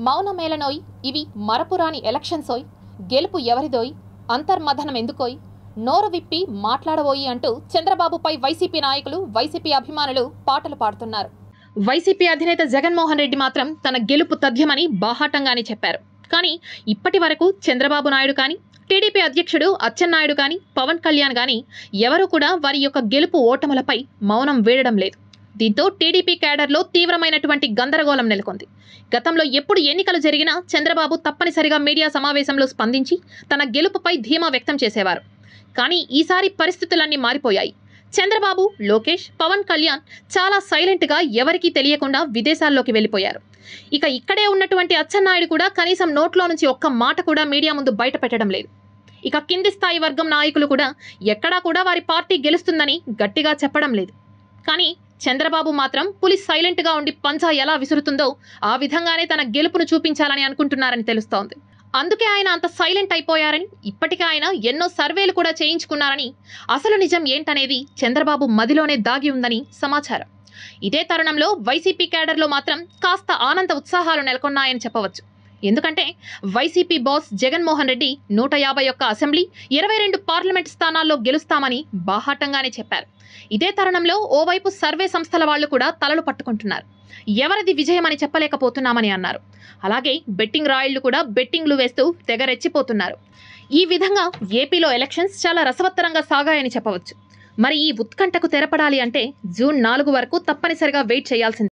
మౌనమేళనోయ్ ఇవి మరపురాని ఎలక్షన్సోయ్ గెలుపు ఎవరిదోయ్ అంతర్మథనం ఎందుకోయ్ నోరు విప్పి మాట్లాడబోయి అంటూ చంద్రబాబుపై వైసీపీ నాయకులు వైసీపీ అభిమానులు పాటలు పాడుతున్నారు. వైసీపీ అధినేత జగన్మోహన్ రెడ్డి మాత్రం తన గెలుపు తథ్యమని బాహాటంగానే చెప్పారు. కానీ ఇప్పటి వరకు చంద్రబాబు నాయుడు కానీ టీడీపీ అధ్యక్షుడు అచ్చెన్నాయుడు కానీ పవన్ కళ్యాణ్ కానీ ఎవరూ కూడా వారి యొక్క గెలుపు ఓటములపై మౌనం వీడడం లేదు. దీంతో టీడీపీ క్యాడర్లో తీవ్రమైనటువంటి గందరగోళం నెలకొంది. గతంలో ఎప్పుడు ఎన్నికలు జరిగినా చంద్రబాబు తప్పనిసరిగా మీడియా సమావేశంలో స్పందించి తన గెలుపుపై ధీమా వ్యక్తం చేసేవారు. కానీ ఈసారి పరిస్థితులన్నీ మారిపోయాయి. చంద్రబాబు, లోకేష్, పవన్ కళ్యాణ్ చాలా సైలెంట్గా ఎవరికీ తెలియకుండా విదేశాల్లోకి వెళ్ళిపోయారు. ఇక ఇక్కడే ఉన్నటువంటి అచ్చెన్నాయుడు కూడా కనీసం నోట్లో నుంచి ఒక్క మాట కూడా మీడియా ముందు బయట పెట్టడం లేదు. ఇక కింది స్థాయి వర్గం నాయకులు కూడా ఎక్కడా కూడా వారి పార్టీ గెలుస్తుందని గట్టిగా చెప్పడం లేదు. కానీ చంద్రబాబు మాత్రం పులి సైలెంట్గా ఉండి పంజా ఎలా విసురుతుందో ఆ విధంగానే తన గెలుపును చూపించాలని అనుకుంటున్నారని తెలుస్తోంది. అందుకే ఆయన అంత సైలెంట్ అయిపోయారని, ఇప్పటికే ఆయన ఎన్నో సర్వేలు కూడా చేయించుకున్నారని, అసలు నిజం ఏంటనేది చంద్రబాబు మదిలోనే దాగి ఉందని సమాచారం. ఇదే తరుణంలో వైసీపీ క్యాడర్లో మాత్రం కాస్త ఆనంద ఉత్సాహాలు నెలకొన్నాయని చెప్పవచ్చు. ఎందుకంటే YCP boss Jaganmohan Reddy 151 assembly, 22 parliament స్థానాల్లో గెలుస్తామని బాహాటంగానే చెప్పారు. ఇదే తరుణంలో ఓవైపు సర్వే సంస్థల వాళ్లు కూడా తలలు పట్టుకుంటున్నారు. ఎవరిది విజయం అని చెప్పలేకపోతున్నామని అన్నారు. అలాగే బెట్టింగ్ రాయిళ్లు కూడా బెట్టింగ్లు వేస్తూ తెగ రెచ్చిపోతున్నారు. ఈ విధంగా ఏపీలో ఎలక్షన్స్ చాలా రసవత్తరంగా సాగాయని చెప్పవచ్చు. మరి ఈ ఉత్కంఠకు తెరపడాలి అంటే జూన్ 4 వరకు తప్పనిసరిగా వెయిట్ చేయాల్సింది.